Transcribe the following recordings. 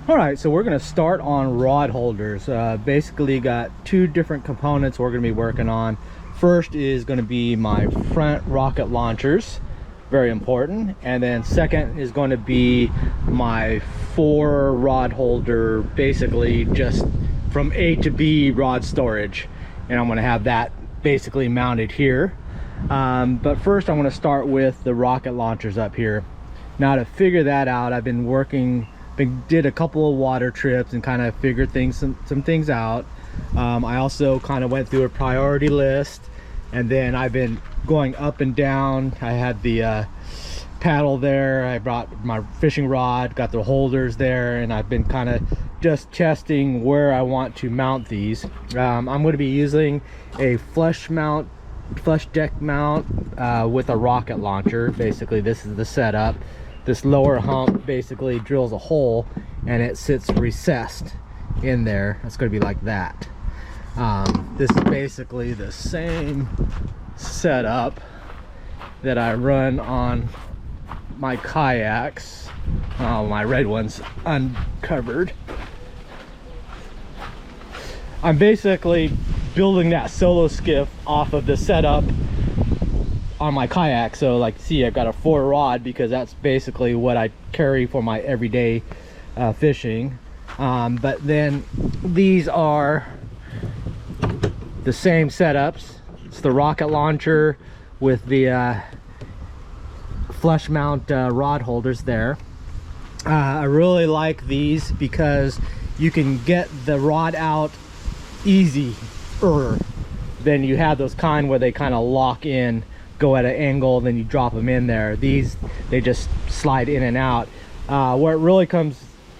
All right, so we're going to start on rod holders. Basically got two different components we're going to be working on. First is going to be my front rocket launchers, very important, and then second is going to be my 4 rod holder, basically just from A to B rod storage, and I'm going to have that basically mounted here. But first I'm going to start with the rocket launchers up here. Now to figure that out, I've been did a couple of water trips and kind of figured some things out. I also kind of went through a priority list, and then I've been going up and down. I had the paddle there, I brought my fishing rod, got the holders there, and I've been kind of just testing where I want to mount these. I'm going to be using a flush deck mount with a rocket launcher. Basically this is the setup. This lower hump basically drills a hole and it sits recessed in there. It's going to be like that. This is basically the same setup that I run on my kayaks. Oh, my red one's uncovered. I'm basically building that Solo Skiff off of the setup on my kayak. So like, see, I've got a 4 rod because that's basically what I carry for my everyday fishing. But then these are the same setups. It's the rocket launcher with the flush mount rod holders there. I really like these because you can get the rod out easier than you have those kind where they kind of lock in, go at an angle, then you drop them in there. These, they just slide in and out. Where it really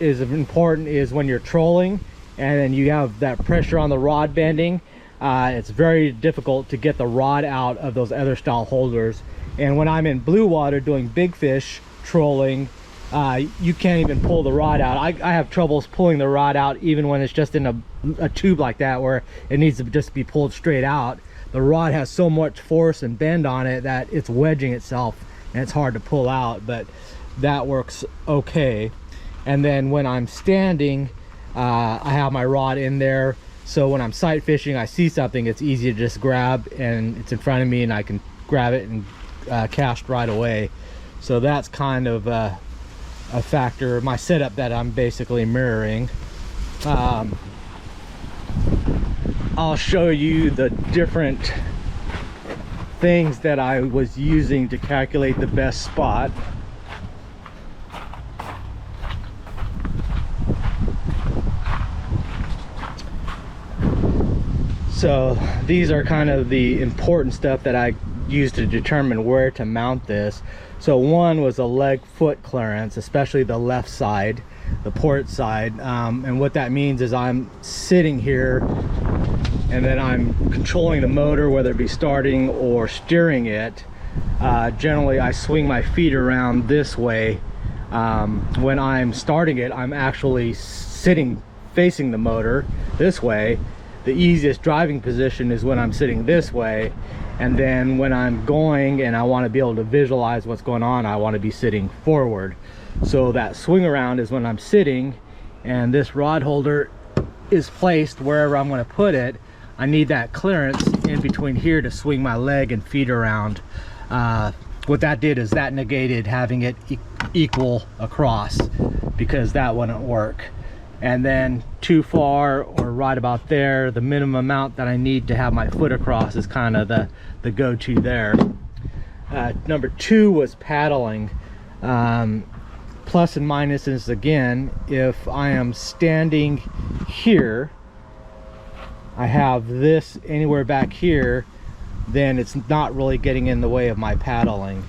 is important is when you're trolling and then you have that pressure on the rod bending. It's very difficult to get the rod out of those other style holders. And when I'm in blue water doing big fish trolling, you can't even pull the rod out. I have troubles pulling the rod out even when it's just in a tube like that where it needs to just be pulled straight out. The rod has so much force and bend on it that it's wedging itself and it's hard to pull out, but that works okay. And then when I'm standing, I have my rod in there, so when I'm sight fishing, I see something, it's easy to just grab and it's in front of me and I can grab it and cast right away. So that's kind of a factor, my setup that I'm basically mirroring. I'll show you the different things that I was using to calculate the best spot. So these are kind of the important stuff that I used to determine where to mount this. So one was a leg foot clearance, especially the left side, the port side. And what that means is I'm sitting here and then I'm controlling the motor, whether it be starting or steering it. Generally I swing my feet around this way. When I'm starting it, I'm actually sitting facing the motor this way. The easiest driving position is when I'm sitting this way, and then when I'm going and I want to be able to visualize what's going on, I want to be sitting forward. So that swing around is when I'm sitting, and this rod holder is placed wherever I'm going to put it. I need that clearance in between here to swing my leg and feet around. What that did is that negated having it equal across, because that wouldn't work. And then too far or right about there, the minimum amount that I need to have my foot across is kind of the go-to there. Number 2 was paddling. Plus and minuses again, if I am standing here, I have this anywhere back here, then it's not really getting in the way of my paddling.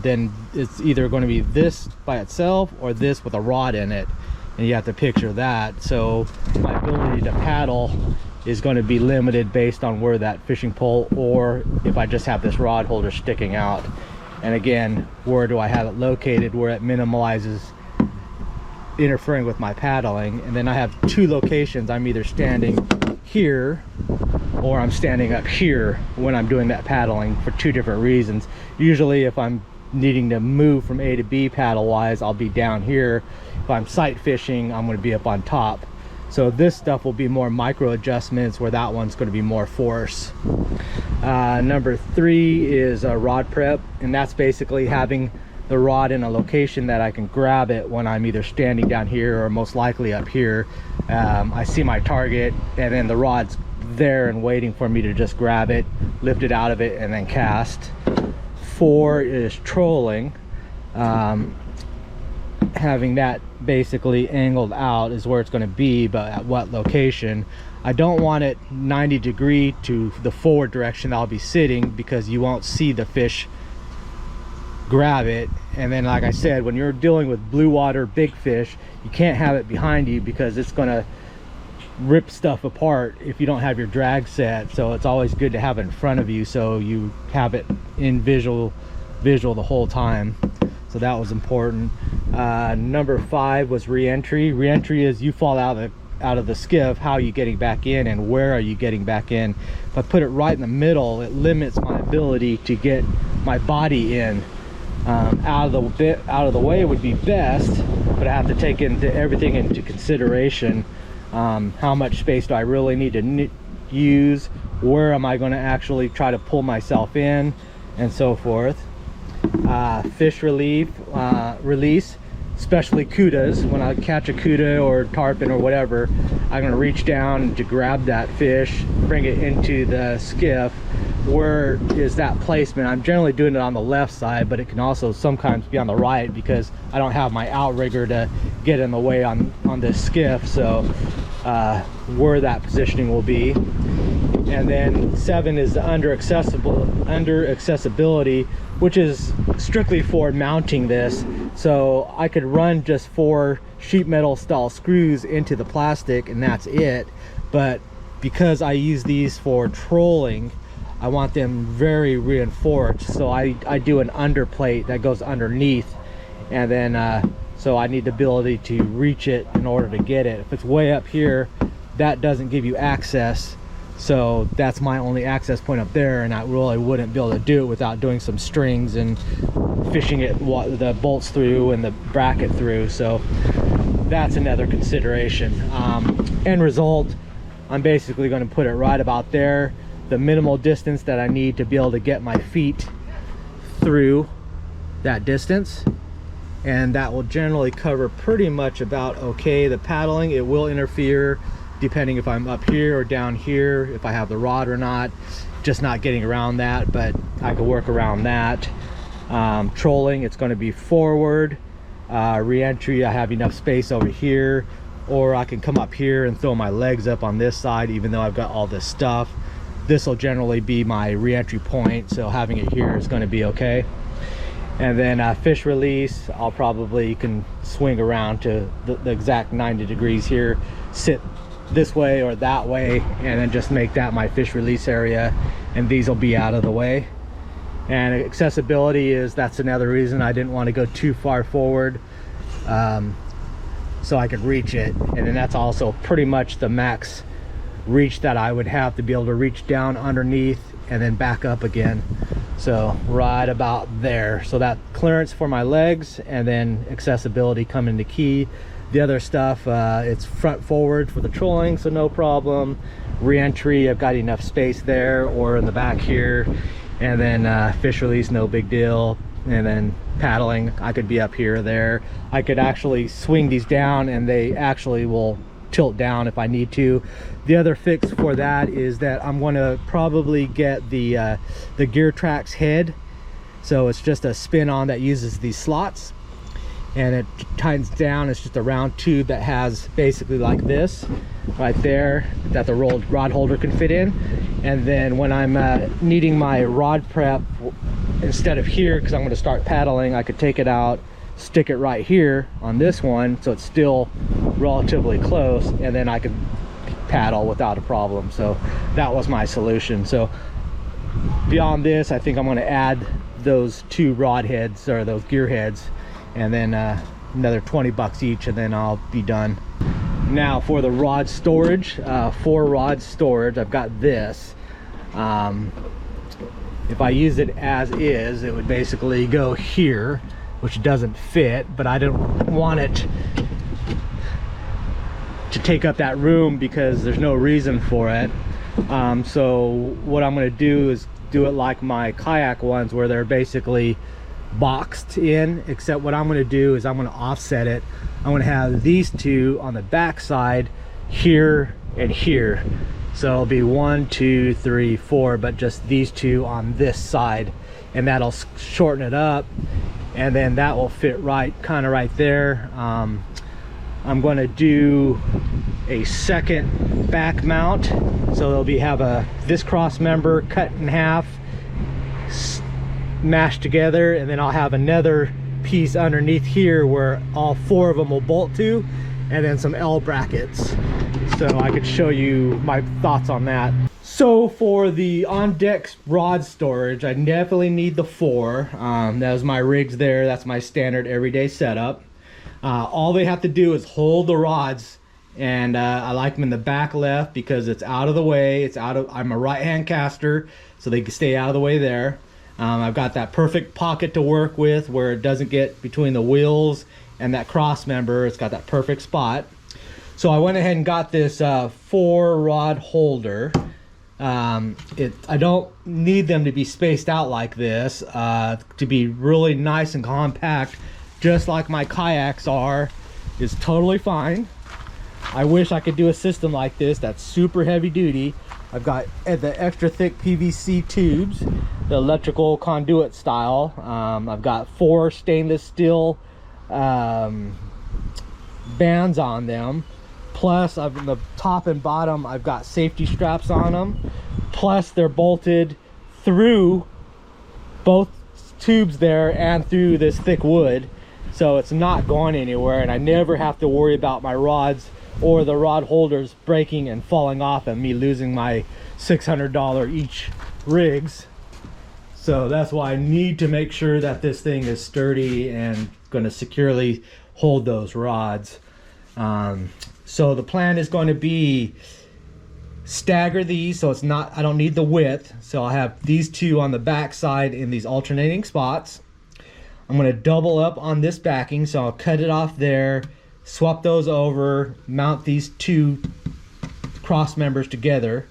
Then it's either going to be this by itself or this with a rod in it, and you have to picture that. So my ability to paddle is going to be limited based on where that fishing pole, or if I just have this rod holder sticking out. And again, where do I have it located where it minimalizes interfering with my paddling. And then I have 2 locations. I'm either standing here or I'm standing up here when I'm doing that paddling, for 2 different reasons. Usually if I'm needing to move from A to B paddle wise, I'll be down here. If I'm sight fishing, I'm going to be up on top. So this stuff will be more micro adjustments, where that one's going to be more force. Number 3 is a rod prep, and that's basically having the rod in a location that I can grab it when I'm either standing down here or most likely up here. I see my target, and then the rod's there and waiting for me to just grab it, lift it out of it, and then cast. 4 is trolling. Having that basically angled out is where it's going to be, but at what location. I don't want it 90 degree to the forward direction that I'll be sitting, because you won't see the fish grab it. And then, like I said, when you're dealing with blue water big fish, you can't have it behind you, because it's going to rip stuff apart if you don't have your drag set. So it's always good to have it in front of you, so you have it in visual the whole time. So that was important. Number 5 was re-entry. Re-entry is you fall out of the skiff, how are you getting back in and where are you getting back in. If I put it right in the middle, it limits my ability to get my body in. Out of the way would be best, but I have to take everything into consideration. How much space do I really need to use? Where am I going to actually try to pull myself in, and so forth. Fish release, especially cudas. When I catch a cuda or tarpon or whatever, I'm going to reach down to grab that fish, bring it into the skiff. Where is that placement? I'm generally doing it on the left side, but it can also sometimes be on the right, because I don't have my outrigger to get in the way on this skiff. So where that positioning will be. And then 7 is the under accessibility, which is strictly for mounting this. So I could run just 4 sheet metal style screws into the plastic and that's it. But because I use these for trolling, I want them very reinforced. So I do an underplate that goes underneath, and then so I need the ability to reach it in order to get it. If it's way up here, that doesn't give you access. So that's my only access point up there, and I really wouldn't be able to do it without doing some strings and fishing it, the bolts through and the bracket through. So that's another consideration. End result, I'm basically going to put it right about there, the minimal distance that I need to be able to get my feet through that distance, and that will generally cover pretty much about okay. The paddling, it will interfere depending if I'm up here or down here, if I have the rod or not, just not getting around that, but I can work around that. Trolling, it's going to be forward. Re-entry, I have enough space over here, or I can come up here and throw my legs up on this side, even though I've got all this stuff. This will generally be my re-entry point, so having it here is going to be okay. And then fish release, I'll probably can swing around to the exact 90 degrees here, sit this way or that way, and then just make that my fish release area, and these will be out of the way. And accessibility that's another reason I didn't want to go too far forward, so I could reach it. And then that's also pretty much the max reach that I would have to be able to reach down underneath and then back up again. So right about there. So that clearance for my legs, and then accessibility come into key. The other stuff, it's front forward for the trolling, so no problem. Re-entry, I've got enough space there or in the back here. And then fish release, no big deal. And then paddling, I could be up here or there. I could actually swing these down and they actually will tilt down if I need to. The other fix for that is that I'm going to probably get the Gear Trax head. So it's just a spin on that uses these slots, and it tightens down. It's just a round tube that has basically like this right there that the rolled rod holder can fit in. And then when I'm needing my rod prep, instead of here, because I'm going to start paddling, I could take it out, stick it right here on this one, so it's still relatively close, and then I could paddle without a problem. So that was my solution. So beyond this, I think I'm going to add those 2 rod heads, or those gear heads, and then another 20 bucks each, and then I'll be done. Now for the rod storage, 4 rod storage, I've got this. If I use it as is, it would basically go here, which doesn't fit, but I don't want it take up that room because there's no reason for it. So what I'm going to do is do it like my kayak ones, where they're basically boxed in, except what I'm going to do is I'm going to offset it. I'm going to have these two on the back side here and here, so it'll be 1, 2, 3, 4, but just these two on this side, and that'll shorten it up, and then that will fit right, kind of right there. I'm going to do a second back mount, so it'll have this cross member cut in half, mashed together, and then I'll have another piece underneath here where all 4 of them will bolt to, and then some L brackets, so I could show you my thoughts on that. So for the on deck rod storage, I definitely need the 4. That was my rigs there. That's my standard everyday setup. All they have to do is hold the rods, and I like them in the back left because it's out of the way. I'm a right hand caster, so they can stay out of the way there. I've got that perfect pocket to work with where it doesn't get between the wheels and that cross member. It's got that perfect spot. So I went ahead and got this 4 rod holder. I don't need them to be spaced out like this. To be really nice and compact, just like my kayaks are, is totally fine. I wish I could do a system like this that's super heavy duty. I've got the extra thick PVC tubes, the electrical conduit style. I've got 4 stainless steel bands on them. Plus, on the top and bottom, I've got safety straps on them. Plus, they're bolted through both tubes there and through this thick wood. So it's not going anywhere, and I never have to worry about my rods or the rod holders breaking and falling off and me losing my $600 each rigs. So that's why I need to make sure that this thing is sturdy and going to securely hold those rods. So the plan is going to be stagger these, so I don't need the width. So I'll have these 2 on the back side in these alternating spots. I'm going to double up on this backing, so I'll cut it off there, swap those over, mount these 2 cross members together,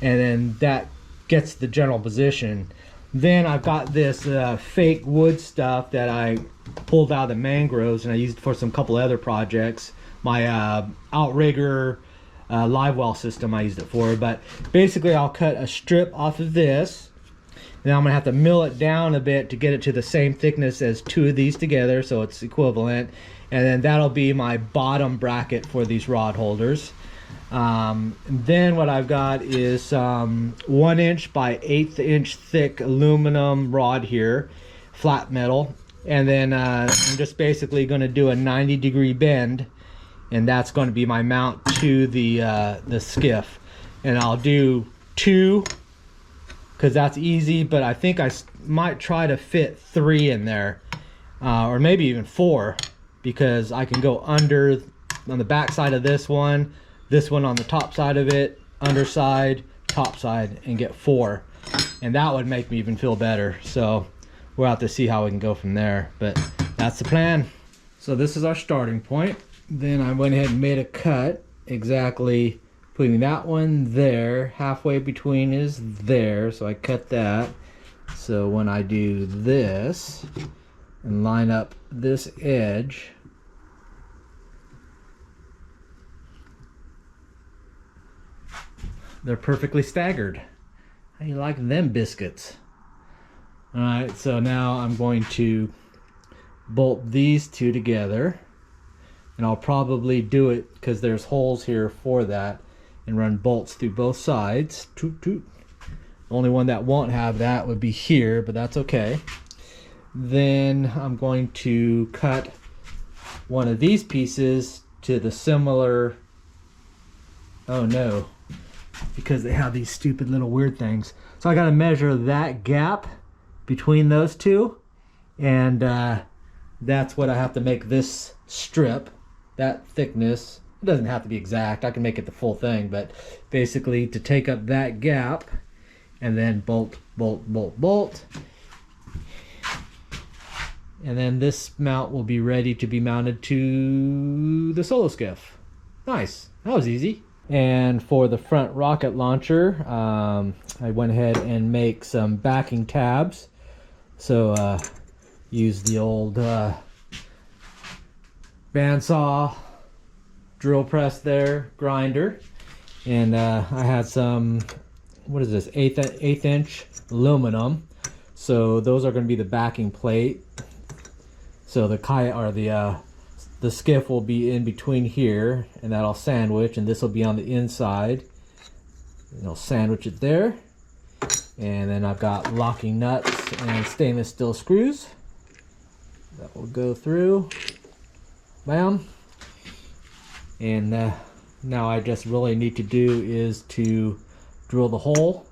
and then that gets the general position. Then I've got this fake wood stuff that I pulled out of the mangroves, and I used it for some couple other projects. My outrigger live well system I used it for, but basically I'll cut a strip off of this. Then I'm gonna have to mill it down a bit to get it to the same thickness as 2 of these together, so it's equivalent, and then that'll be my bottom bracket for these rod holders. Then what I've got is 1 inch by 1/8 inch thick aluminum rod here, flat metal, and then I'm just basically going to do a 90-degree bend, and that's going to be my mount to the skiff. And I'll do 2 because that's easy, but I think I might try to fit 3 in there, or maybe even 4, because I can go under on the back side of this one on the top side of it, underside, top side, and get 4, and that would make me even feel better. So we'll have to see how we can go from there, but that's the plan. So this is our starting point. Then I went ahead and made a cut, exactly putting that one there, halfway between is there, so I cut that. So when I do this and line up this edge, they're perfectly staggered. How do you like them biscuits? All right, so now I'm going to bolt these 2 together, and I'll probably do it because there's holes here for that, and run bolts through both sides. Toot toot. The only one that won't have that would be here, but that's okay. Then I'm going to cut one of these pieces to the similar, oh no, because they have these stupid little weird things. So I got to measure that gap between those 2, and that's what I have to make this strip, that thickness. It doesn't have to be exact, I can make it the full thing, but basically to take up that gap and then bolt, bolt, bolt, bolt. And then this mount will be ready to be mounted to the Solo Skiff. Nice, that was easy. And for the front rocket launcher, I went ahead and make some backing tabs. So use the old bandsaw drill press there, grinder. And I had some, what is this, eighth inch aluminum. So those are going to be the backing plate. So the kayak, or the skiff, will be in between here, and that'll sandwich, and this will be on the inside, and I'll sandwich it there. And then I've got locking nuts and stainless steel screws that will go through. Bam. And now I just really need to do is to drill the hole,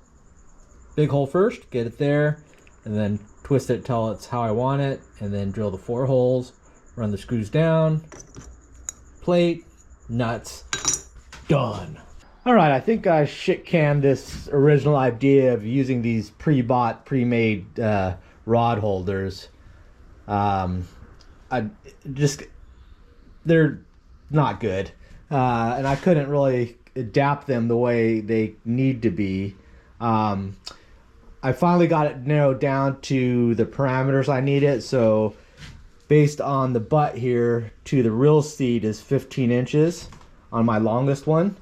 big hole first, get it there, and then twist it till it's how I want it, and then drill the 4 holes, run the screws down, plate, nuts, done. All right, I think I shit canned this original idea of using these pre-bought, pre-made rod holders. They're not good, and I couldn't really adapt them the way they need to be. I finally got it narrowed down to the parameters I needed. So based on the butt here to the reel seat is 15 inches on my longest one.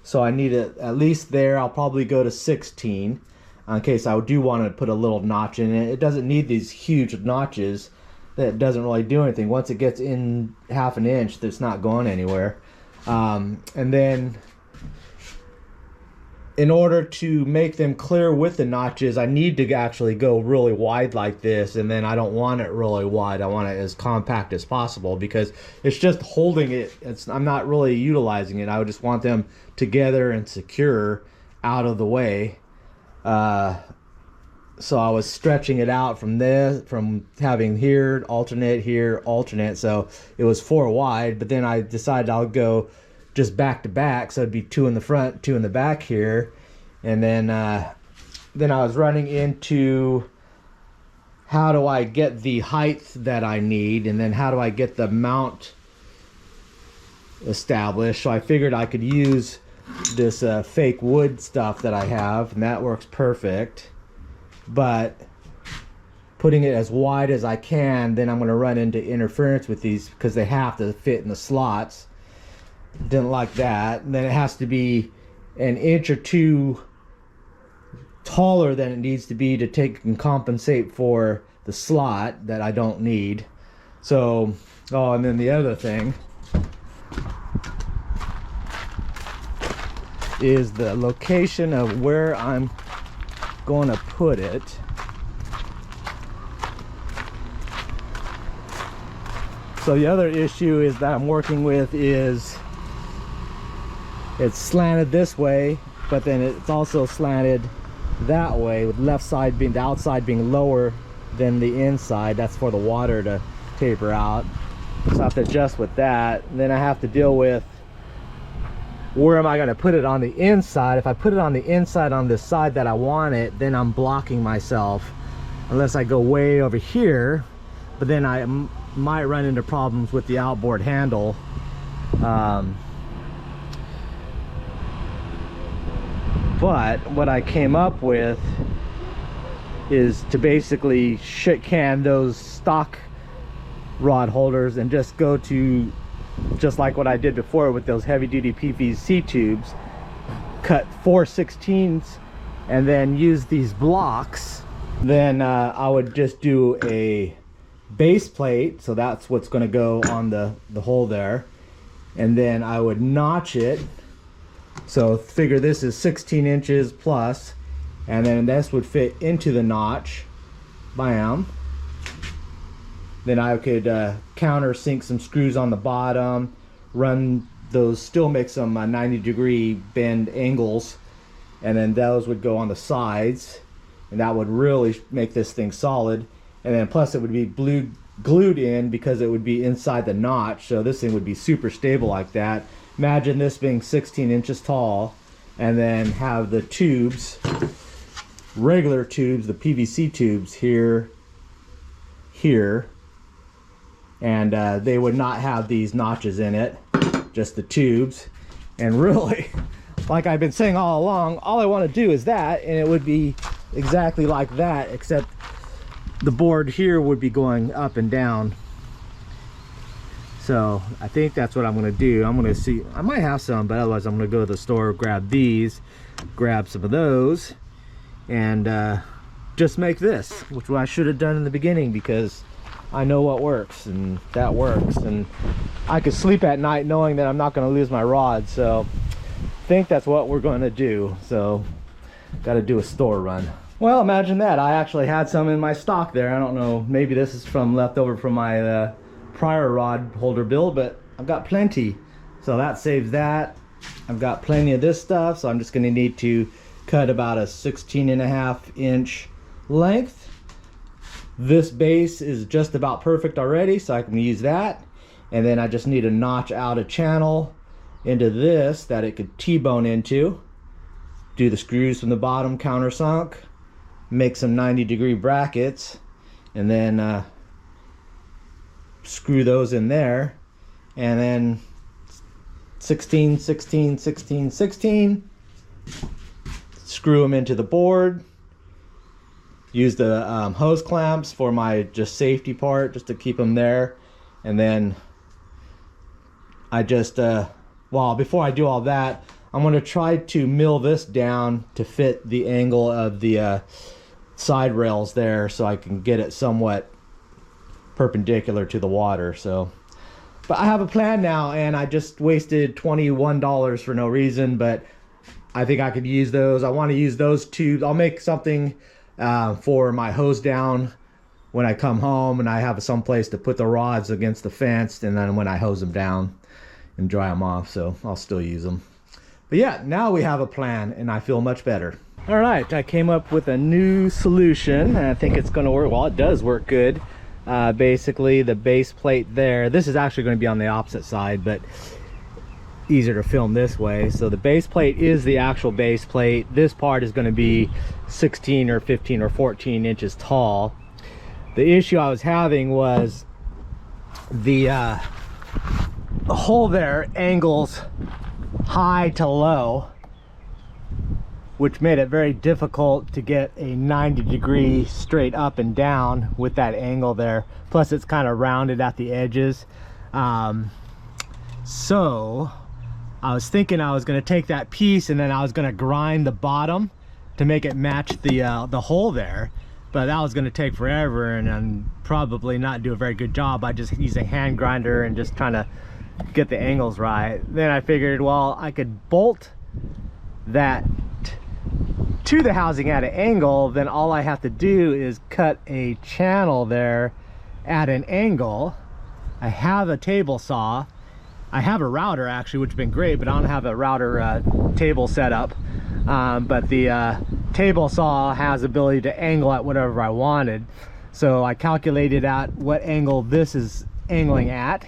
So I need it at least there. I'll probably go to 16 in case I do want to put a little notch in it. It doesn't need these huge notches. That doesn't really do anything. Once it gets in half an inch, it's not going anywhere. And then in order to make them clear with the notches, I need to actually go really wide like this, and then I don't want it really wide. I want it as compact as possible because it's just holding it. I'm not really utilizing it. I would just want them together and secure out of the way. So I was stretching it out from this, from having here alternate, so it was 4 wide, but then I decided I'll go just back to back, so it'd be 2 in the front, 2 in the back here. And then I was running into how do I get the height that I need, and then how do I get the mount established. So I figured I could use this fake wood stuff that I have, and that works perfect. But putting it as wide as I can, then I'm going to run into interference with these because they have to fit in the slots. Didn't like that. And then it has to be an inch or 2 taller than it needs to be to take and compensate for the slot that I don't need. So, oh, and then the other thing is the location of where I'm going to put it. So the other issue is that I'm working with is it's slanted this way, but then it's also slanted that way, with left side being, the outside being lower than the inside. That's for the water to taper out. So I have to adjust with that. And then I have to deal with where am I going to put it on the inside. If I put it on the inside on this side that I want it, then I'm blocking myself unless I go way over here, but then I might run into problems with the outboard handle. But what I came up with is to basically shit can those stock rod holders and just go to just like what I did before with those heavy duty PVC tubes, cut 4/16 and then use these blocks. Then I would just do a base plate, so that's what's going to go on the hole there, and then I would notch it. So figure this is 16 inches plus, and then this would fit into the notch. Bam. Then I could countersink some screws on the bottom, run those, still make some 90-degree bend angles, and then those would go on the sides, and that would really make this thing solid. And then plus it would be glued in because it would be inside the notch, so this thing would be super stable like that. Imagine this being 16 inches tall, and then have the tubes, regular tubes, the PVC tubes here, and they would not have these notches in it. just the tubes. And really, like I've been saying all along, all I want to do is that, and it would be exactly like that, except the board here would be going up and down. So I think that's what I'm going to do. I'm going to see, I might have some, but otherwise I'm going to go to the store, grab these, grab some of those, and just make this, which I should have done in the beginning, because I know what works, and that works, and I could sleep at night knowing that I'm not going to lose my rod. So I think that's what we're going to do. So got to do a store run. Well, imagine that. I actually had some in my stock there. I don't know, maybe this is from leftover from my prior rod holder build, but I've got plenty, so that saves that. I've got plenty of this stuff, so I'm just going to need to cut about a 16.5-inch length. This base is just about perfect already, so I can use that. And then I just need to notch out a channel into this that it could T-bone into. Do the screws from the bottom countersunk, make some 90-degree brackets, and then screw those in there, and then 16, 16, 16, 16, screw them into the board. Use the hose clamps for my just safety part, just to keep them there. And then I just well, before I do all that, I'm going to try to mill this down to fit the angle of the side rails there, so I can get it somewhat perpendicular to the water. So, but I have a plan now, and I just wasted $21 for no reason, but I think I could use those. I want to use those tubes. I'll make something for my hose down when I come home, and I have some place to put the rods against the fence, and then when I hose them down and dry them off, so I'll still use them. But yeah, now we have a plan, and I feel much better. All right, I came up with a new solution, and I think it's going to work. Well, it does work good. Basically, the base plate there, this is actually going to be on the opposite side, but easier to film this way. So the base plate is the actual base plate. This part is going to be 16 or 15 or 14 inches tall. The issue I was having was the hole there angles high to low, which made it very difficult to get a 90-degree straight up and down with that angle there. Plus it's kind of rounded at the edges. So I was thinking I was going to take that piece and then I was going to grind the bottom to make it match the hole there, but that was going to take forever and probably not do a very good job. I just use a hand grinder and just trying to get the angles right. Then I figured, well, I could bolt that to the housing at an angle, then all I have to do is cut a channel there at an angle. I have a table saw. I have a router actually, which has been great, but I don't have a router table set up. But the table saw has the ability to angle at whatever I wanted. So I calculated out what angle this is angling at,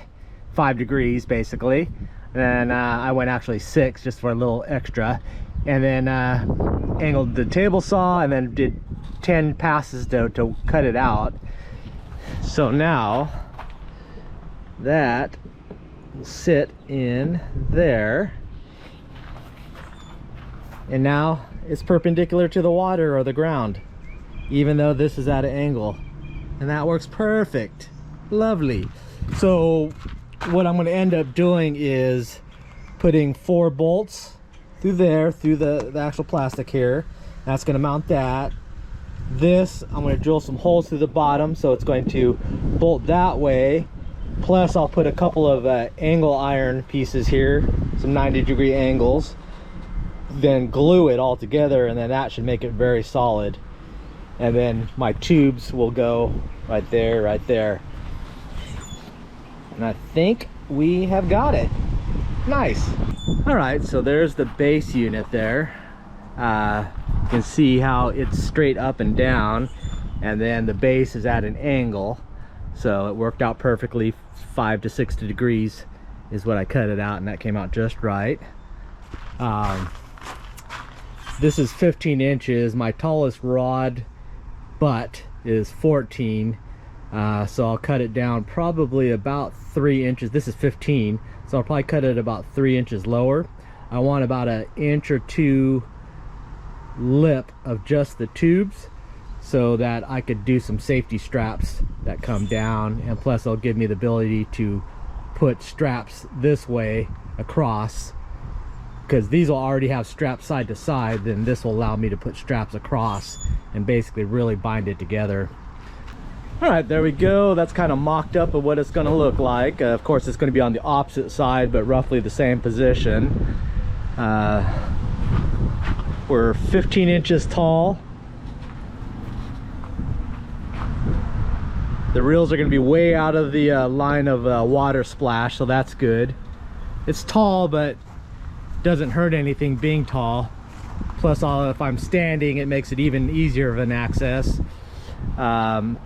5 degrees basically. And I went actually 6 just for a little extra. And then angled the table saw and then did 10 passes to cut it out. So now that will sit in there, and now it's perpendicular to the water or the ground, even though this is at an angle, and that works perfect. Lovely. So what I'm going to end up doing is putting 4 bolts through there, through the actual plastic here. That's going to mount that. This, I'm going to drill some holes through the bottom, so it's going to bolt that way. Plus I'll put a couple of angle iron pieces here, some 90-degree angles, then glue it all together, and then that should make it very solid. And then my tubes will go right there, right there. And I think we have got it. Nice. All right, so there's the base unit there. You can see how it's straight up and down, and then the base is at an angle, so it worked out perfectly. 5 to 6 degrees is what I cut it out, and that came out just right. This is 15 inches. My tallest rod butt is 14, so I'll cut it down probably about 3 inches. This is 15, so I'll probably cut it about 3 inches lower. I want about an inch or two lip of just the tubes, so that I could do some safety straps that come down, and plus it'll give me the ability to put straps this way across, because these will already have straps side to side. Then this will allow me to put straps across and basically really bind it together. All right, there we go. That's kind of mocked up of what it's going to look like. Of course, it's going to be on the opposite side, but roughly the same position. We're 15 inches tall. The reels are going to be way out of the line of water splash, so that's good. It's tall, but doesn't hurt anything being tall. Plus, if I'm standing, it makes it even easier of an access.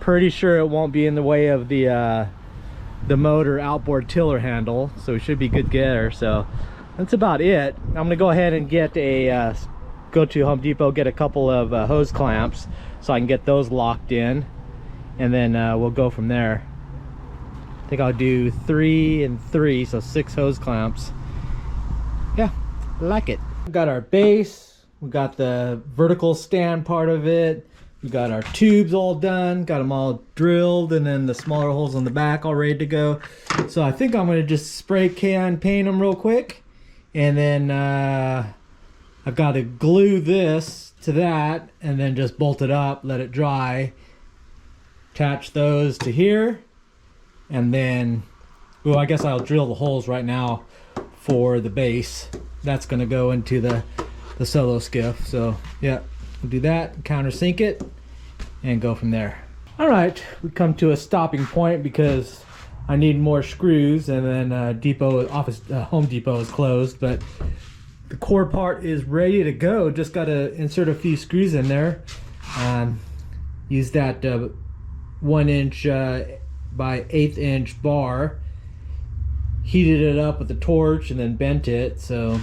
Pretty sure it won't be in the way of the motor outboard tiller handle, so we should be good there. So that's about it. I'm going to go ahead and get go to Home Depot, get a couple of hose clamps so I can get those locked in, and then we'll go from there. I think I'll do 3 and 3, so 6 hose clamps. Yeah, I like it. We got our base, we got the vertical stand part of it, we got our tubes all done, got them all drilled, and then the smaller holes on the back all ready to go. So I think I'm going to just spray can paint them real quick, and then I've got to glue this to that and then just bolt it up, let it dry, attach those to here, and then, well, I guess I'll drill the holes right now for the base. That's going to go into the Solo Skiff. So yeah, we'll do that, countersink it, and go from there. All right, we come to a stopping point because I need more screws, and then Home Depot is closed, but the core part is ready to go. Just got to insert a few screws in there. Use that 1 inch by 1/8 inch bar, heated it up with a torch, and then bent it. So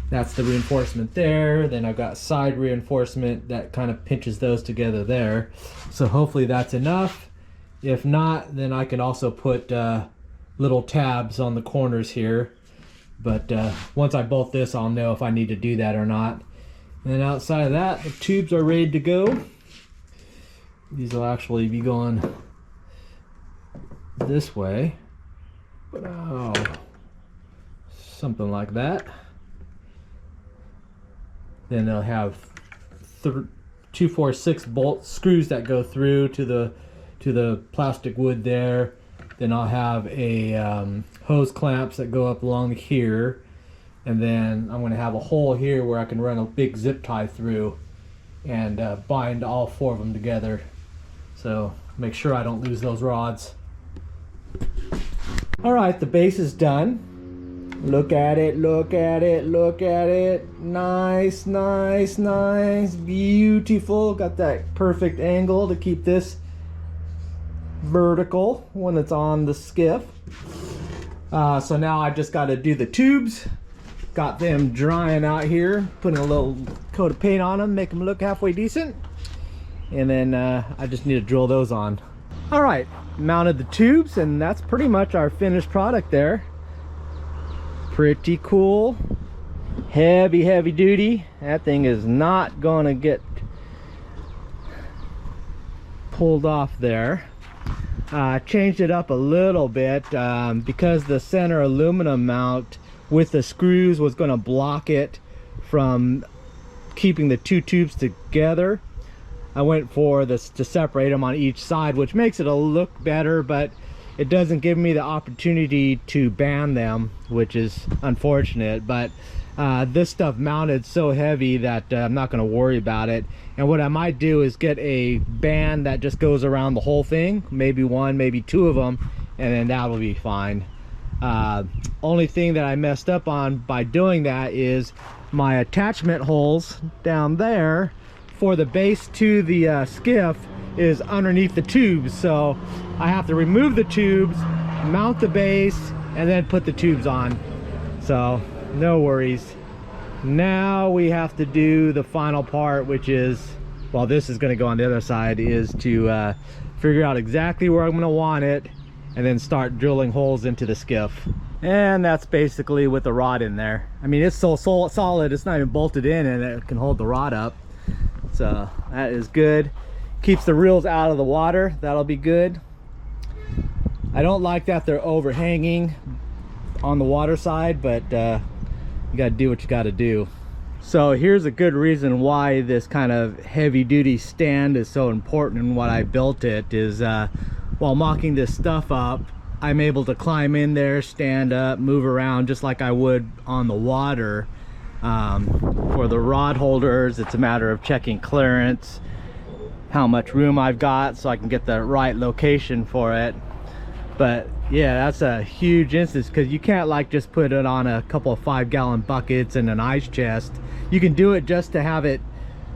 that's the reinforcement there. Then I've got side reinforcement that kind of pinches those together there. So hopefully that's enough. If not, then I can also put little tabs on the corners here. But once I bolt this, I'll know if I need to do that or not. And then outside of that, the tubes are ready to go. These will actually be going this way. Oh, something like that. Then they'll have 2, 4, 6 bolt screws that go through to the plastic wood there. Then I'll have a hose clamps that go up along here, and then I'm going to have a hole here where I can run a big zip tie through and bind all 4 of them together. So make sure I don't lose those rods. All right, the base is done. Look at it, look at it, look at it. Nice, nice, nice, beautiful. Got that perfect angle to keep this vertical when it's on the skiff. So now I just got to do the tubes. Got them drying out here, putting a little coat of paint on them, make them look halfway decent, and then I just need to drill those on. All right, mounted the tubes, and that's pretty much our finished product there. Pretty cool, heavy duty. That thing is not gonna get pulled off there. Changed it up a little bit because the center aluminum mount with the screws was going to block it from keeping the 2 tubes together. I went for this to separate them on each side, which makes it look better, but it doesn't give me the opportunity to band them, which is unfortunate. But this stuff mounted so heavy that I'm not going to worry about it. And what I might do is get a band that just goes around the whole thing, maybe 1, maybe 2 of them, and then that'll be fine. Only thing that I messed up on by doing that is my attachment holes down there for the base to the skiff is underneath the tubes, so I have to remove the tubes, mount the base, and then put the tubes on. So no worries. Now we have to do the final part, which is, well, this is going to go on the other side, is to figure out exactly where I'm going to want it and then start drilling holes into the skiff. And that's basically with the rod in there. I mean, it's so solid, it's not even bolted in, and it can hold the rod up. So that is good. Keeps the reels out of the water. That'll be good. I don't like that they're overhanging on the water side, but you gotta do what you gotta do. So here's a good reason why this kind of heavy duty stand is so important, and what I built it is while mocking this stuff up, I'm able to climb in there, stand up, move around just like I would on the water. For the rod holders, it's a matter of checking clearance, how much room I've got so I can get the right location for it. But yeah, that's a huge instance, because you can't like just put it on a couple of 5-gallon buckets and an ice chest. You can do it just to have it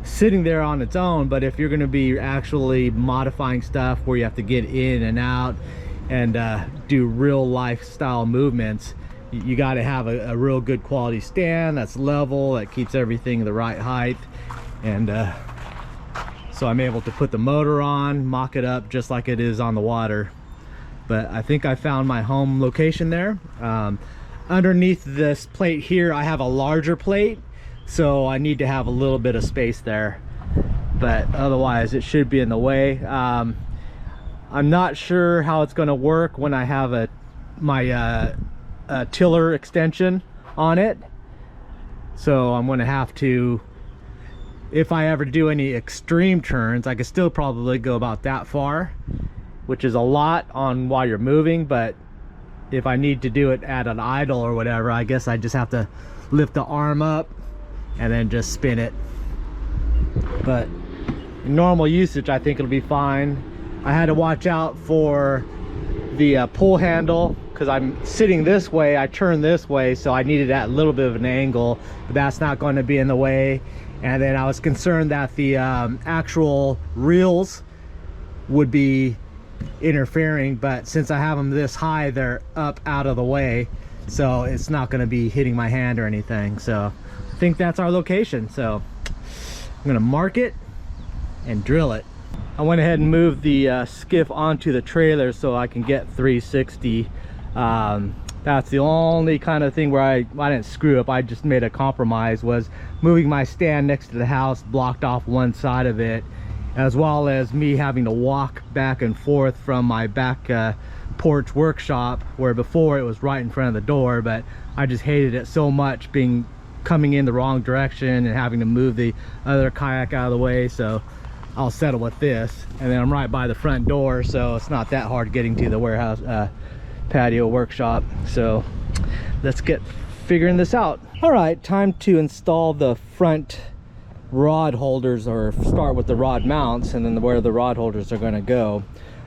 sitting there on its own, but if you're going to be actually modifying stuff where you have to get in and out and do real lifestyle movements, you got to have a real good quality stand that's level, that keeps everything the right height. And so I'm able to put the motor on, mock it up just like it is on the water. But I think I found my home location there. Underneath this plate here, I have a larger plate, so I need to have a little bit of space there, but otherwise it should be in the way. I'm not sure how it's going to work when I have my tiller extension on it, so I'm going to have to, if I ever do any extreme turns, I could still probably go about that far, which is a lot on while you're moving. But if I need to do it at an idle or whatever, I guess I just have to lift the arm up and then just spin it. But in normal usage, I think it'll be fine. I had to watch out for the pull handle, because I'm sitting this way, I turn this way, so I needed that little bit of an angle, but that's not going to be in the way. And then I was concerned that the actual reels would be interfering, but since I have them this high, they're up out of the way, so it's not going to be hitting my hand or anything. So I think that's our location, so I'm going to mark it and drill it. I went ahead and moved the skiff onto the trailer so I can get 360. That's the only kind of thing where I didn't screw up. I just made a compromise, was moving my stand next to the house blocked off one side of it, as well as me having to walk back and forth from my back porch workshop, where before it was right in front of the door. But I just hated it so much, coming in the wrong direction and having to move the other kayak out of the way, so I'll settle with this. And then I'm right by the front door, so it's not that hard getting to the warehouse patio workshop. So let's get figuring this out. All right, time to install the front rod holders, or start with the rod mounts and then where the rod holders are going to go.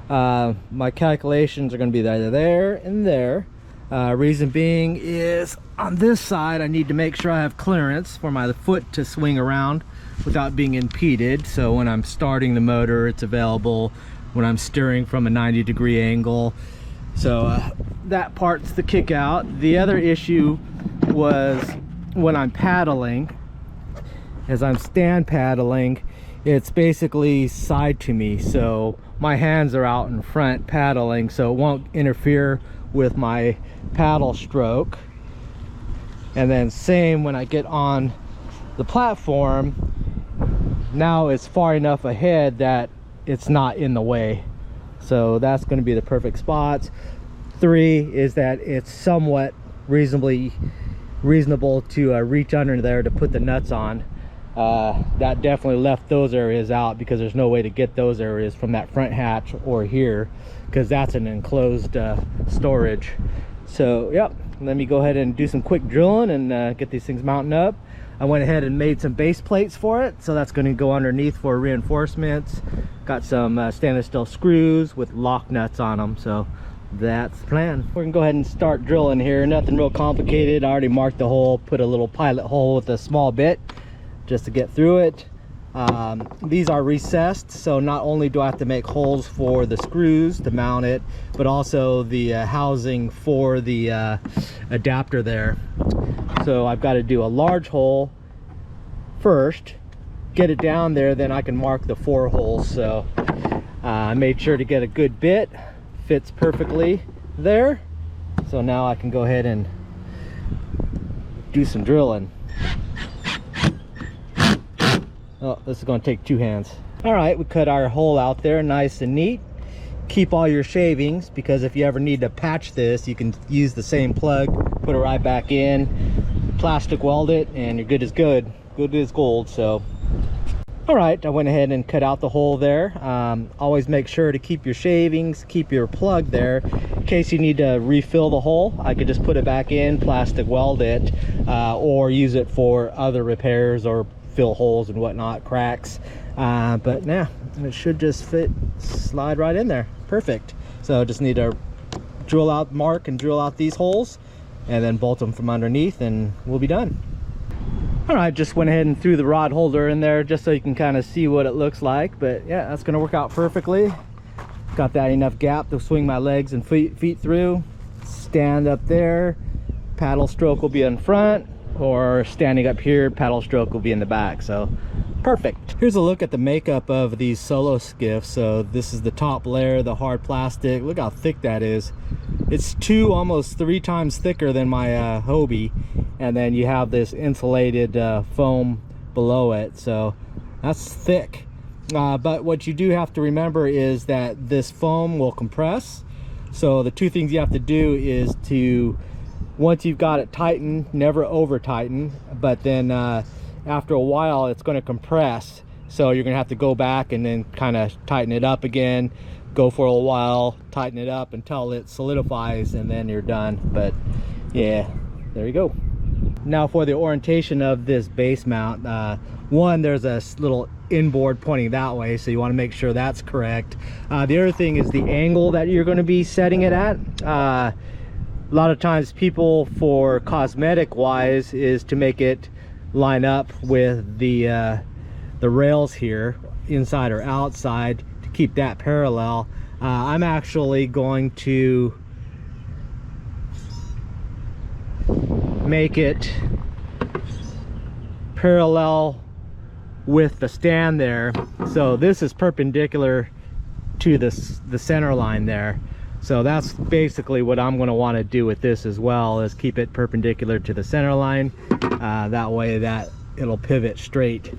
My calculations are going to be either there and there. Reason being is on this side I need to make sure I have clearance for my foot to swing around without being impeded, so when I'm starting the motor it's available, when I'm steering from a 90-degree angle. So that part's the kick out. The other issue was when I'm paddling, as I'm stand paddling, it's basically side to me, so my hands are out in front paddling, so it won't interfere with my paddle stroke. And then same when I get on the platform, now it's far enough ahead that it's not in the way. So that's going to be the perfect spots. 3 is that it's somewhat reasonable to reach under there to put the nuts on. That definitely left those areas out, because there's no way to get those areas from that front hatch or here, because that's an enclosed storage. So yep, let me go ahead and do some quick drilling and get these things mounted up. I went ahead and made some base plates for it, so that's going to go underneath for reinforcements. Got some stainless steel screws with lock nuts on them, so that's the plan. We're gonna go ahead and start drilling here. Nothing real complicated. I already marked the hole, put a little pilot hole with a small bit just to get through it. These are recessed, so not only do I have to make holes for the screws to mount it, but also the housing for the adapter there. So I've got to do a large hole first, get it down there, then I can mark the 4 holes. So I made sure to get a good bit, fits perfectly there. So now I can go ahead and do some drilling. Oh, this is going to take 2 hands. All right, we cut our hole out there nice and neat. Keep all your shavings, because if you ever need to patch this, you can use the same plug, put it right back in, plastic weld it, and you're good as good as gold. So all right, I went ahead and cut out the hole there. Always make sure to keep your shavings, keep your plug there in case you need to refill the hole. I could just put it back in, plastic weld it, or use it for other repairs or fill holes and whatnot, cracks. But yeah, it should just fit, slide right in there. Perfect. So just need to drill out, mark and drill out these holes, and then bolt them from underneath, and we'll be done. All right, just went ahead and threw the rod holder in there just so you can kind of see what it looks like. But yeah, that's going to work out perfectly. Got that enough gap to swing my legs and feet through. Stand up there, paddle stroke will be in front, or standing up here, paddle stroke will be in the back. So perfect. Here's a look at the makeup of these Solo Skiffs. So this is the top layer, the hard plastic. Look how thick that is. It's almost 3 times thicker than my Hobie. And then you have this insulated foam below it. So that's thick. But what you do have to remember is that this foam will compress. So the 2 things you have to do is to, once you've got it tightened, never over tighten, but then after a while it's going to compress. So you're going to have to go back and then kind of tighten it up again, go for a while, tighten it up until it solidifies, and then you're done. But yeah, there you go. Now for the orientation of this base mount, one, there's a little inboard pointing that way, so you want to make sure that's correct. The other thing is the angle that you're going to be setting it at. A lot of times people, for cosmetic wise, is to make it line up with the rails here, inside or outside, to keep that parallel. I'm actually going to make it parallel with the stand there. So this is perpendicular to the center line there. So that's basically what I'm going to want to do with this as well, is keep it perpendicular to the center line. That way that it'll pivot straight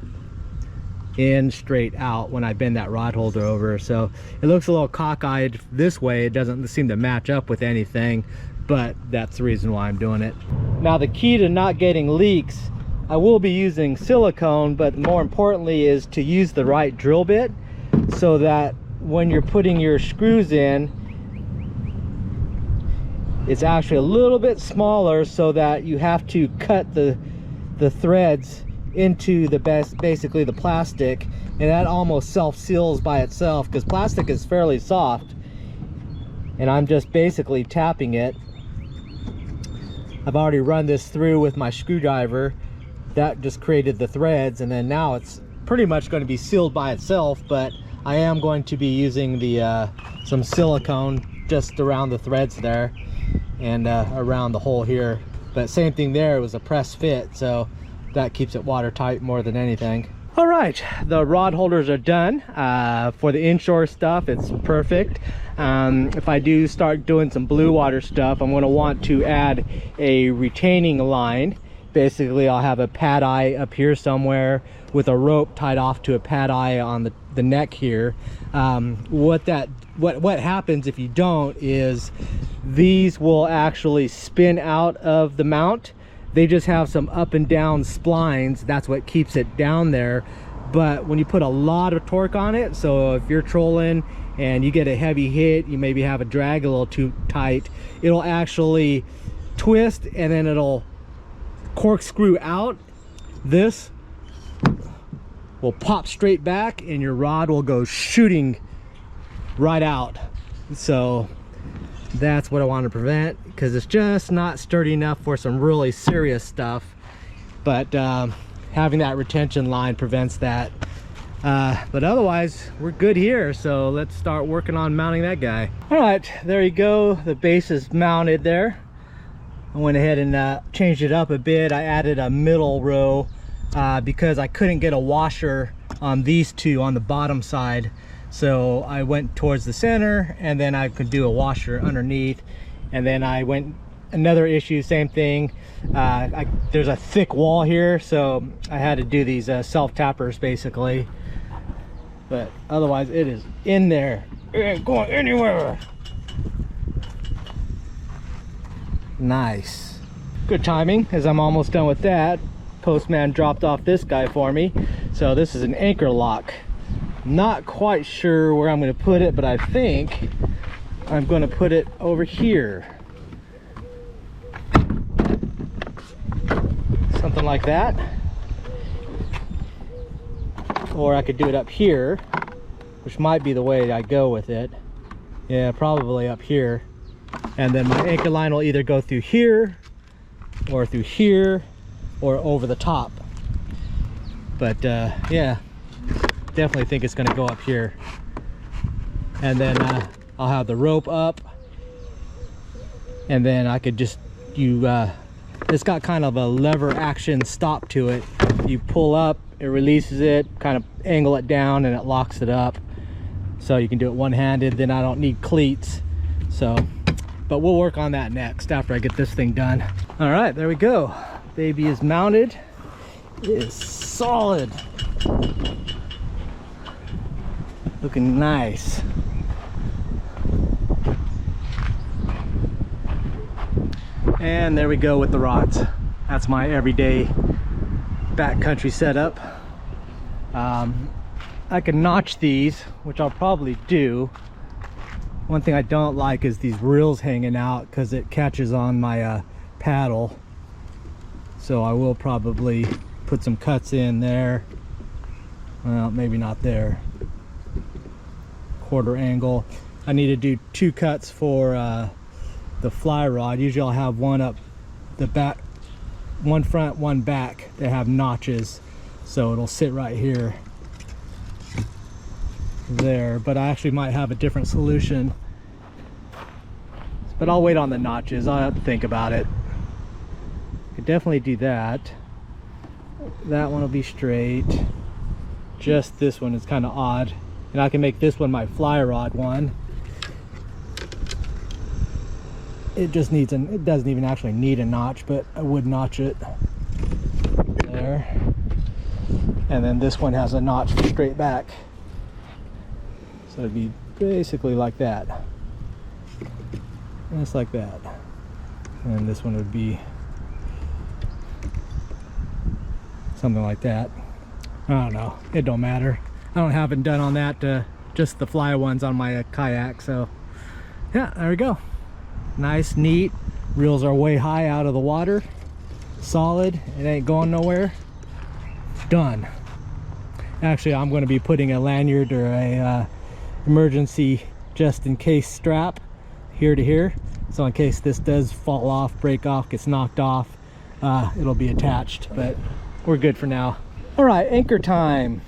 in, straight out when I bend that rod holder over. So it looks a little cockeyed this way. It doesn't seem to match up with anything, but that's the reason why I'm doing it. Now the key to not getting leaks, I will be using silicone, but more importantly is to use the right drill bit, so that when you're putting your screws in, it's actually a little bit smaller, so that you have to cut the threads into basically the plastic, and that almost self-seals by itself, because plastic is fairly soft. And I'm just basically tapping it. I've already run this through with my screwdriver. That just created the threads, and then now it's pretty much going to be sealed by itself. But I am going to be using the some silicone just around the threads there, and around the hole here. But same thing there, it was a press fit, so that keeps it watertight more than anything. All right, the rod holders are done. For the inshore stuff, it's perfect. If I do start doing some blue water stuff, I'm going to want to add a retaining line. Basically, I'll have a pad eye up here somewhere with a rope tied off to a pad eye on the neck here. What happens if you don't is these will actually spin out of the mount. They just have some up and down splines. That's what keeps it down there. But when you put a lot of torque on it, so if you're trolling and you get a heavy hit, you maybe have a drag a little too tight, it'll actually twist and then it'll corkscrew out. This will pop straight back and your rod will go shooting right out. So that's what I want to prevent, because it's just not sturdy enough for some really serious stuff. But having that retention line prevents that. But otherwise we're good here, so let's start working on mounting that guy. All right, there you go. The base is mounted there. I went ahead and changed it up a bit. I added a middle row because I couldn't get a washer on these two on the bottom side. So I went towards the center, and then I could do a washer underneath. And then I went another issue, same thing. There's a thick wall here, so I had to do these self-tappers basically. But otherwise it is in there. It ain't going anywhere. Nice. Good timing, as I'm almost done with that. Postman dropped off this guy for me. So this is an anchor lock. Not quite sure where I'm going to put it, but I think I'm going to put it over here. Something like that. Or I could do it up here, which might be the way I go with it. Yeah, probably up here. And then my anchor line will either go through here, or through here, or over the top. But yeah, definitely think it's going to go up here. And then I'll have the rope up, and then I could just it's got kind of a lever action stop to it. You pull up, it releases it, kind of angle it down, and it locks it up. So you can do it one-handed. Then I don't need cleats. So, but we'll work on that next after I get this thing done. All right, there we go. Baby is mounted. It is solid. Looking nice. And there we go with the rods. That's my everyday backcountry setup. I can notch these, which I'll probably do. One thing I don't like is these reels hanging out, because it catches on my paddle. So I will probably put some cuts in there. Well, maybe not there. Quarter angle. I need to do 2 cuts for the fly rod. Usually I'll have one up the back, one front, one back. They have notches, so it'll sit right here, there. But I actually might have a different solution. But I'll wait on the notches. I'll have to think about it. Could definitely do that. That one will be straight. Just this one is kind of odd, and I can make this one my fly rod one. It just needs it doesn't even actually need a notch, but I would notch it there. And then this one has a notch for straight back, so it'd be basically like that, just like that. And this one would be something like that. I don't know, it don't matter. I haven't done on that, just the fly ones on my kayak. So yeah, there we go. Nice, neat. Reels are way high out of the water. Solid. It ain't going nowhere. Done. Actually, I'm going to be putting a lanyard or a emergency just in case strap here to here. So in case this does fall off, break off, gets knocked off, it'll be attached. But we're good for now. All right, anchor time.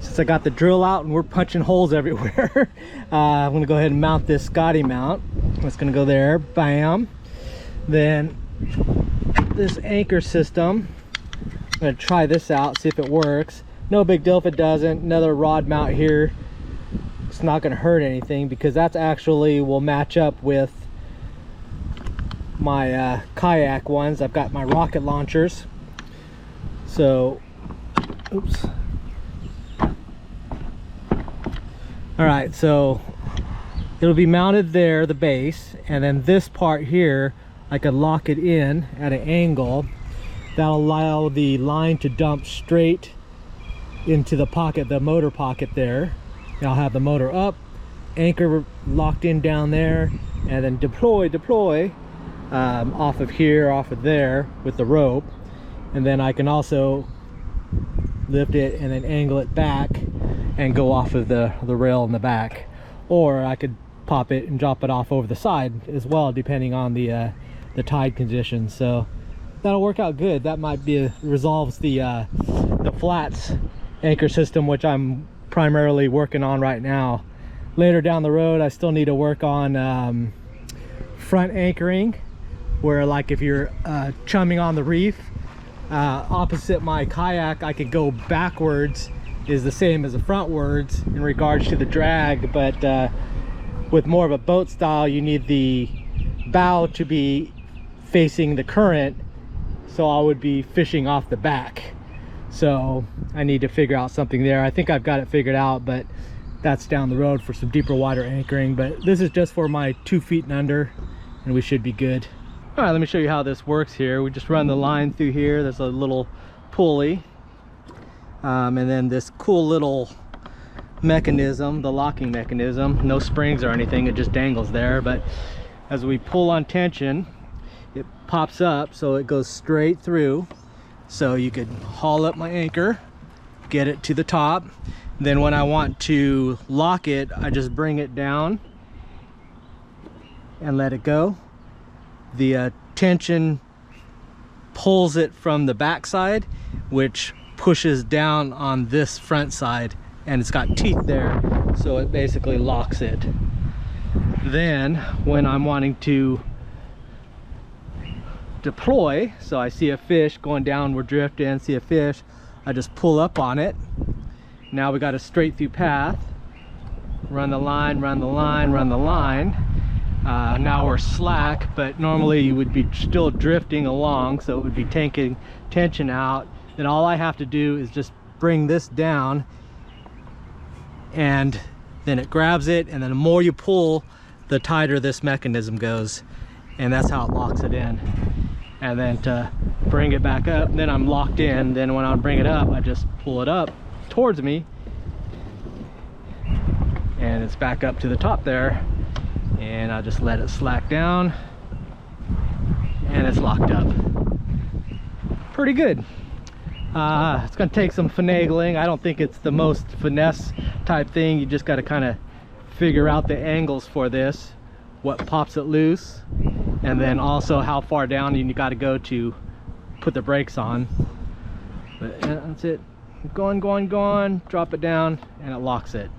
Since I got the drill out and we're punching holes everywhere, I'm going to go ahead and mount this Scotty mount. It's going to go there, bam. Then this anchor system, I'm going to try this out, see if it works. No big deal if it doesn't. Another rod mount here. It's not going to hurt anything, because that's actually will match up with my kayak ones. I've got my rocket launchers. So, oops. All right, so it'll be mounted there, the base, and then this part here, I could lock it in at an angle. That'll allow the line to dump straight into the pocket, the motor pocket there. I'll have the motor up, anchor locked in down there, and then deploy off of here, off of there with the rope. And then I can also lift it and then angle it back and go off of the rail in the back. Or I could pop it and drop it off over the side as well, depending on the tide conditions. So that'll work out good. That might be resolves the flats anchor system, which I'm primarily working on right now. Later down the road, I still need to work on front anchoring, where like if you're chumming on the reef opposite my kayak, I could go backwards is the same as the frontwards in regards to the drag, but with more of a boat style, you need the bow to be facing the current, so I would be fishing off the back. So I need to figure out something there. I think I've got it figured out, but that's down the road for some deeper water anchoring. But this is just for my 2 feet and under, and we should be good. All right, let me show you how this works here. We just run the line through here. There's a little pulley, and then this cool little mechanism, the locking mechanism. No springs or anything, it just dangles there. But as we pull on tension, it pops up, so it goes straight through. So you could haul up my anchor, get it to the top. Then when I want to lock it, I just bring it down and let it go. The tension pulls it from the back side, which pushes down on this front side, and it's got teeth there, so it basically locks it. Then when I'm wanting to deploy, so I see a fish going down, we're drifting, see a fish, I just pull up on it. Now we got a straight through path, run the line, run the line, run the line. Now we're slack, but normally you would be still drifting along, so it would be taking tension out. Then all I have to do is just bring this down, and then it grabs it, and then the more you pull, the tighter this mechanism goes, and that's how it locks it in. And then to bring it back up, then I'm locked in. Then when I bring it up, I just pull it up towards me, and it's back up to the top there, and I just let it slack down, and it's locked up. Pretty good. It's gonna take some finagling. I don't think it's the most finesse type thing. You just got to kind of figure out the angles for this, what pops it loose, and then also how far down you got to go to put the brakes on. But that's it. Going, drop it down, and it locks it.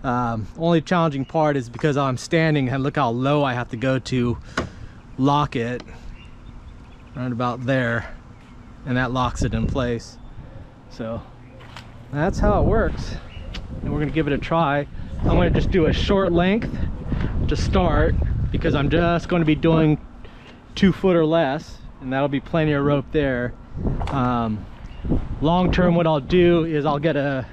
Only challenging part is because I'm standing, and look how low I have to go to lock it. Right about there, and that locks it in place. So that's how it works, and we're gonna give it a try. I'm gonna just do a short length to start, because I'm just going to be doing 2 foot or less, and that'll be plenty of rope there. Long term, what I'll do is I'll get a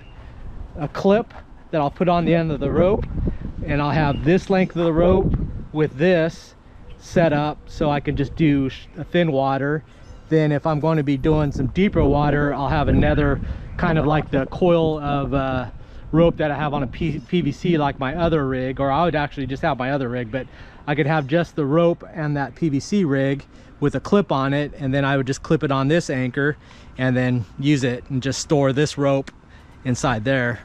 clip that I'll put on the end of the rope, and I'll have this length of the rope with this set up so I can just do a thin water. Then if I'm going to be doing some deeper water, I'll have another kind of like the coil of rope that I have on a PVC like my other rig, or I would actually just have my other rig, but I could have just the rope and that PVC rig with a clip on it, and then I would just clip it on this anchor and then use it and just store this rope inside there.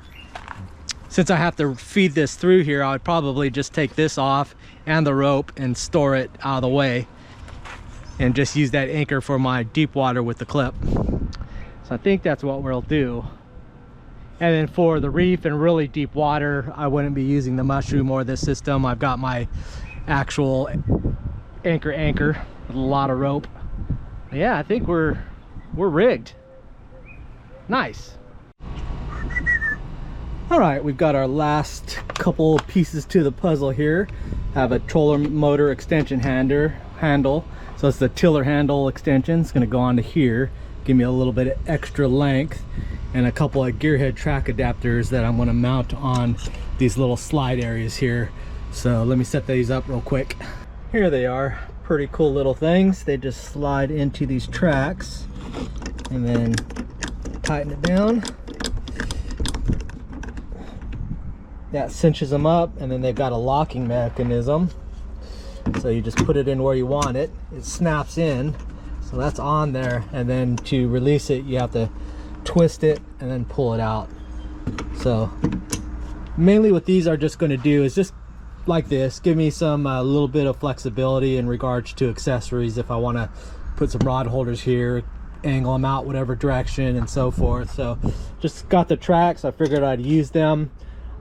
Since I have to feed this through here, I would probably just take this off and the rope and store it out of the way, and just use that anchor for my deep water with the clip. So I think that's what we'll do. And then for the reef and really deep water, I wouldn't be using the mushroom or this system. I've got my actual anchor with a lot of rope. Yeah, I think we're rigged. Nice. All right, we've got our last couple pieces to the puzzle here. I have a trolling motor extension handle. So it's the tiller handle extension. It's gonna go onto here, give me a little bit of extra length, and a couple of gearhead track adapters that I'm gonna mount on these little slide areas here. So let me set these up real quick. Here they are, pretty cool little things. They just slide into these tracks and then tighten it down. That cinches them up, and then they've got a locking mechanism. So you just put it in where you want it. It snaps in, so that's on there. And then to release it, you have to twist it and then pull it out. So mainly what these are just going to do is just like this, give me some a little bit of flexibility in regards to accessories. If I want to put some rod holders here, angle them out whatever direction and so forth. So just got the tracks, I figured I'd use them.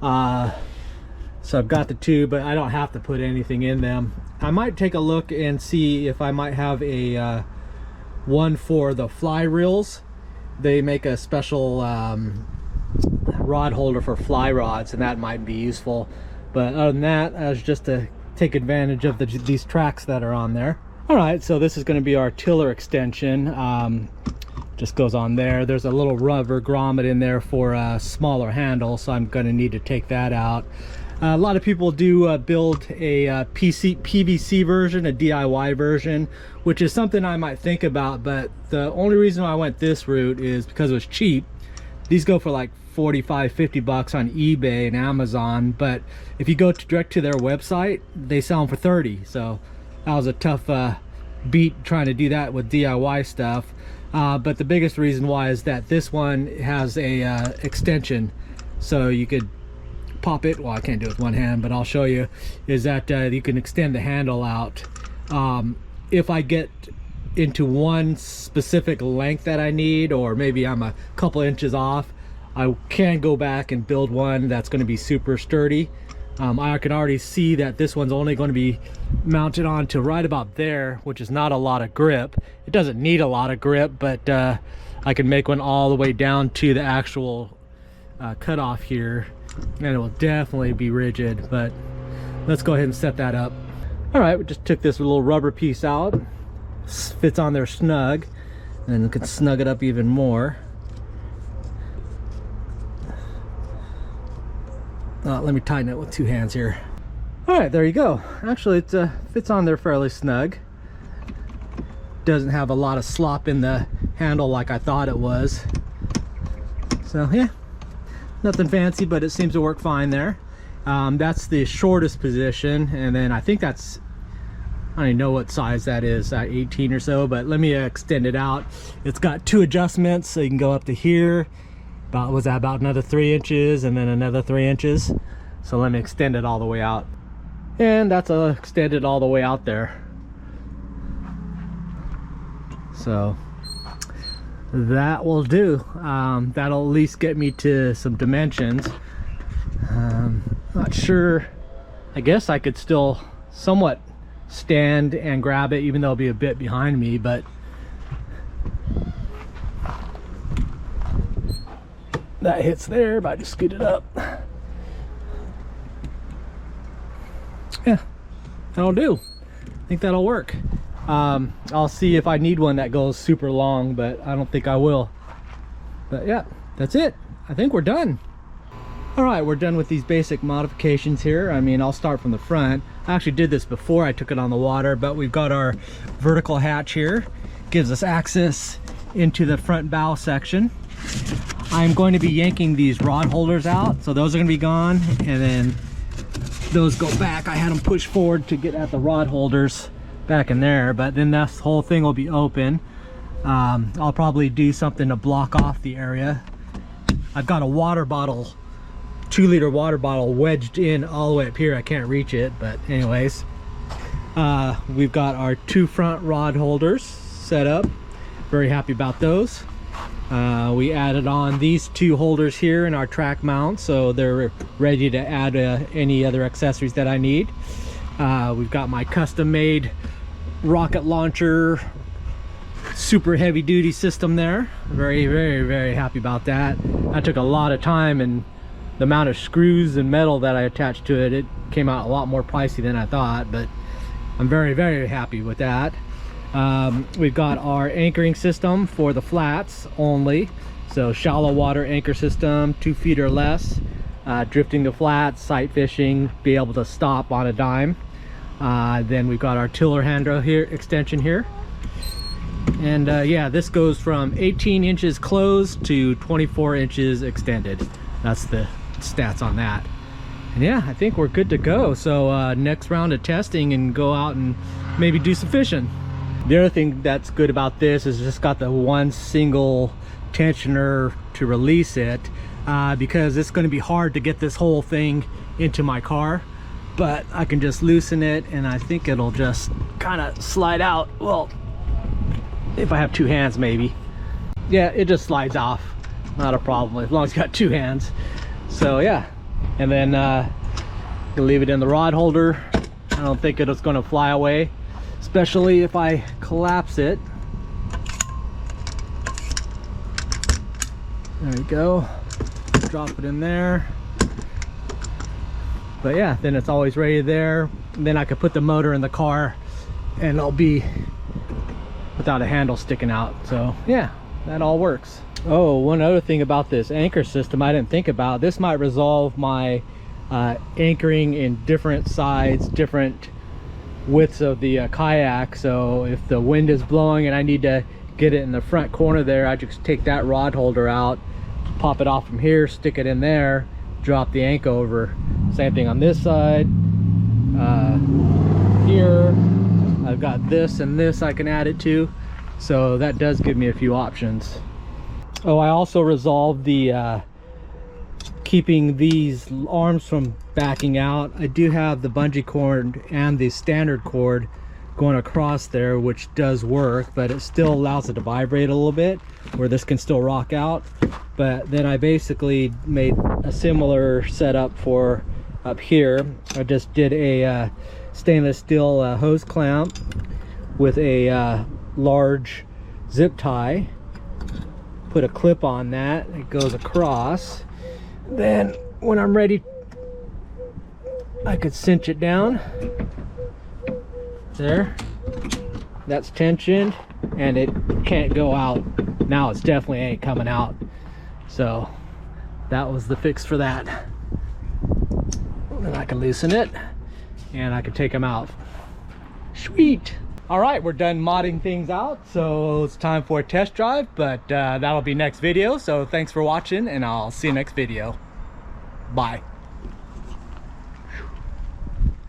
So I've got the two, but I don't have to put anything in them. I might take a look and see if I might have a one for the fly reels. They make a special rod holder for fly rods, and that might be useful. But other than that, was just to take advantage of these tracks that are on there. All right, so this is going to be our tiller extension. Just goes on there. There's a little rubber grommet in there for a smaller handle, so I'm going to need to take that out. A lot of people do build a PVC version, a DIY version, which is something I might think about, but the only reason why I went this route is because it was cheap. These go for like 45, 50 bucks on eBay and Amazon, but if you go direct to their website, they sell them for 30. So that was a tough beat trying to do that with DIY stuff. But the biggest reason why is that this one has a extension, so you could pop it. Well, I can't do it with one hand, but I'll show you. Is that you can extend the handle out. If I get into one specific length that I need, or maybe I'm a couple inches off, I can go back and build one that's going to be super sturdy. I can already see that this one's only going to be mounted on to right about there, which is not a lot of grip. It doesn't need a lot of grip, but I can make one all the way down to the actual cutoff here, and it will definitely be rigid. But let's go ahead and set that up. All right, we just took this little rubber piece out. Fits on there snug, and we can snug it up even more. Let me tighten it with two hands here. All right, there you go. Actually, it fits on there fairly snug. Doesn't have a lot of slop in the handle like I thought it was. So yeah, nothing fancy, but it seems to work fine there. That's the shortest position, and then I think that's, I don't even know what size that is, 18 or so, but let me extend it out. It's got two adjustments, so you can go up to here. Was that about another 3 inches, and then another 3 inches. So let me extend it all the way out. And that's extended all the way out there. So that will do. That'll at least get me to some dimensions. Not sure. I guess I could still somewhat stand and grab it, even though it'll be a bit behind me, but that hits there, but I just scoot it up. Yeah, that'll do. I think that'll work. I'll see if I need one that goes super long, but I don't think I will. But yeah, that's it. I think we're done. All right, we're done with these basic modifications here. I mean, I'll start from the front. I actually did this before I took it on the water, but we've got our vertical hatch here. Gives us access into the front bow section. I'm going to be yanking these rod holders out, so those are going to be gone, and then those go back. I had them pushed forward to get at the rod holders back in there, but then this whole thing will be open. I'll probably do something to block off the area. I've got a water bottle, 2-liter water bottle wedged in all the way up here. I can't reach it, but anyways, we've got our 2 front rod holders set up. Very happy about those. We added on these 2 holders here in our track mount, so they're ready to add any other accessories that I need. We've got my custom made rocket launcher, super heavy duty system there. Very, very, very happy about that. That took a lot of time, and the amount of screws and metal that I attached to it, it came out a lot more pricey than I thought, but I'm very, very happy with that. We've got our anchoring system for the flats only, so shallow water anchor system, 2 feet or less, drifting the flats, sight fishing, be able to stop on a dime. Then we've got our tiller handle here, extension here, and yeah, this goes from 18 inches closed to 24 inches extended. That's the stats on that. And yeah, I think we're good to go. So next round of testing and go out and maybe do some fishing. The other thing that's good about this is just got the one single tensioner to release it, because it's going to be hard to get this whole thing into my car, but I can just loosen it and I think it'll just kind of slide out. Well, if I have 2 hands, maybe. Yeah, it just slides off, not a problem as long as you got 2 hands. So yeah, and then you leave it in the rod holder. I don't think it's going to fly away, especially if I collapse it. There we go. drop it in there. But yeah, then it's always ready there. And then I could put the motor in the car and it'll be without a handle sticking out. So yeah, that all works. Oh, one other thing about this anchor system I didn't think about. This might resolve my anchoring in different sides, different widths of the kayak. So if the wind is blowing and I need to get it in the front corner there, I just take that rod holder out, pop it off from here, stick it in there, drop the anchor over. Same thing on this side. Here I've got this and this I can add it to, so that does give me a few options. Oh, I also resolved the keeping these arms from backing out. I do have the bungee cord and the standard cord going across there, which does work, but it still allows it to vibrate a little bit where this can still rock out. But then I basically made a similar setup for up here. I just did a stainless steel hose clamp with a large zip tie, put a clip on that, it goes across. Then when I'm ready, I could cinch it down there. That's tensioned and it can't go out. Now it's definitely ain't coming out. So that was the fix for that. Then I can loosen it and I can take them out. Sweet. All right, we're done modding things out, so it's time for a test drive, but that'll be next video. So thanks for watching and I'll see you next video. Bye.